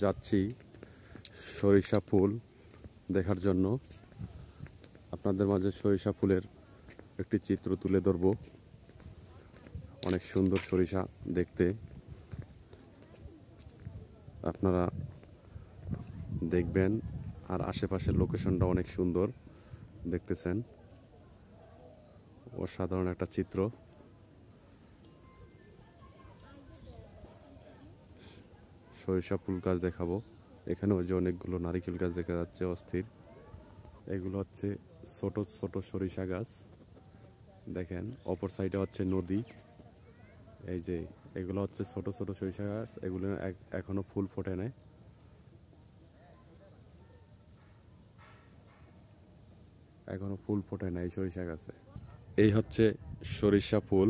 যাচ্ছি সরিষা ফুল দেখার জন্য। আপনাদের মাঝে সরিষা ফুলের একটি চিত্র তুলে ধরব। অনেক সুন্দর সরিষা দেখতে, আপনারা দেখবেন। আর আশেপাশের লোকেশনটা অনেক সুন্দর, দেখতেছেন অসাধারণ একটা চিত্র। সরিষা ফুল গাছ দেখাবো। এখানেও যে অনেকগুলো নারিকেল গাছ দেখা যাচ্ছে অস্থির। এগুলো হচ্ছে ছোট ছোট সরিষা গাছ, দেখেন। অপর সাইডে হচ্ছে নদী। এই যে এগুলো হচ্ছে ছোট ছোট সরিষা গাছ, এগুলো এখনো ফুল ফোটে নাই। এখনো ফুল ফোটে নাই সরিষা গাছে। এই হচ্ছে সরিষা ফুল।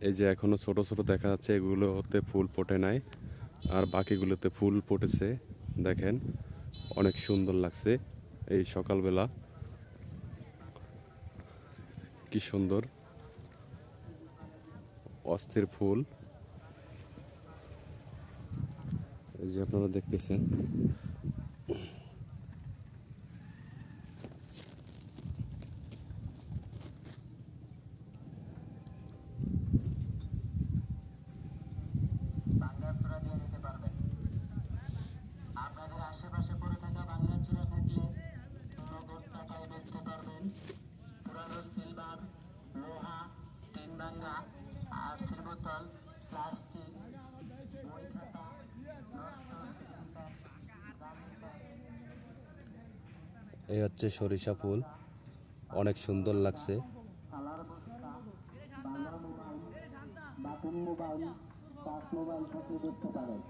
এই যে এখনো ছোট ছোট দেখা যাচ্ছে, এগুলোতে ফুল ফোটে নাই, আর বাকিগুলোতে ফুল ফুটেছে। দেখেন অনেক সুন্দর লাগছে এই সকালবেলা, কি সুন্দর অস্থির ফুল। এই যে আপনারা দেখতেছেন। আপনাদের আশেপাশে পড়ে থাকা বাংলা চূড়া থাকলে নগদ টাকায় বেচতে পারবেন। পুরানো সিলভার, লোহা, টিন ভাঙ্গা, আরসির বোতল, প্লাস্টিক, বই খাতা, এই হচ্ছে সরিষা ফুল, অনেক সুন্দর লাগছে। কালার বস্তা, ভাঙা mobile, button mobile, touch mobile থাকলে দেখতে পারেন।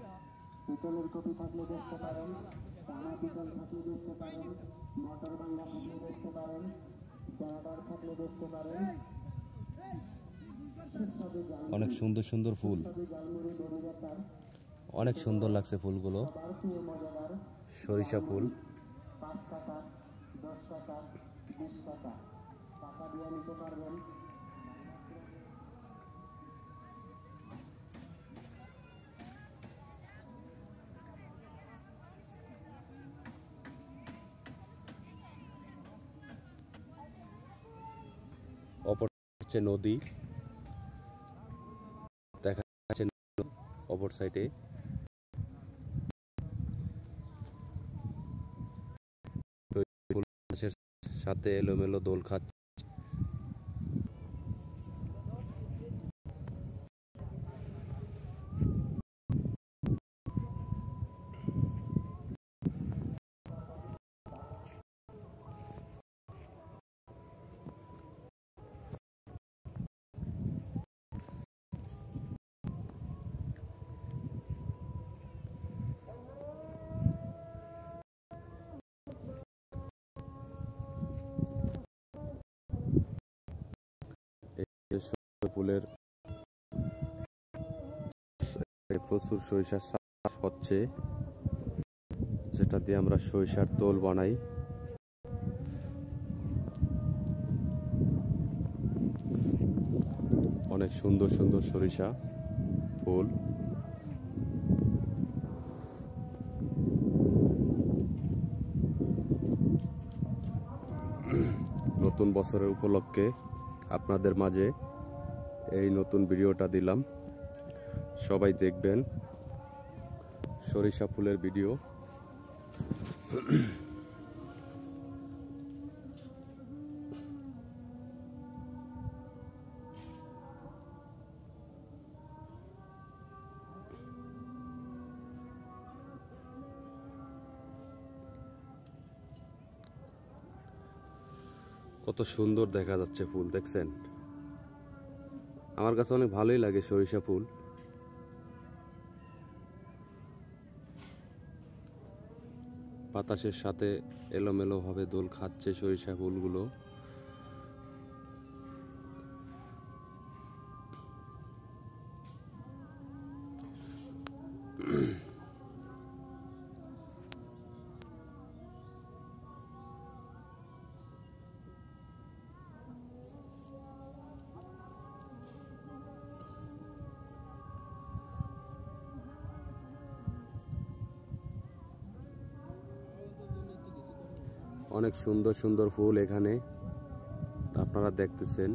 পিতলের কপি থাকলে দেখতে পারেন, টানা পিতল থাকলে দেখতে পারেন, মোটর ভাঙ্গা থাকলে দেখতে পারেন, জানাটার থাকলে দেখতে পারেন। অনেক সুন্দর সুন্দর ফুল, অনেক সুন্দর লাগছে ফুলগুলো। সরিষা ফুল 5 টাকা, 10 টাকা, 20 টাকা টাকা দিয়ে নিতে পারবেন। অপর হচ্ছে নদী, দেখা যাচ্ছে অপর সাইডে। সাথে এলোমেলো দোল খাচ্ছে। ফুলের প্রচুর সরিষার চাষ হচ্ছে, যেটা দিয়ে আমরা সরিষার তেল বানাই। অনেক সুন্দর সুন্দর সরিষা ফুল। নতুন বছরের উপলক্ষে আপনাদের মাঝে এই নতুন ভিডিওটা দিলাম, সবাই দেখবেন সরিষা ফুলের ভিডিও। কত সুন্দর দেখা যাচ্ছে ফুল, দেখছেন। আমার কাছে অনেক ভালোই লাগে সরিষা ফুল। বাতাসের সাথে এলোমেলো ভাবে দোল খাচ্ছে সরিষা ফুলগুলো। অনেক সুন্দর সুন্দর ফুল এখানে আপনারা দেখতেছেন।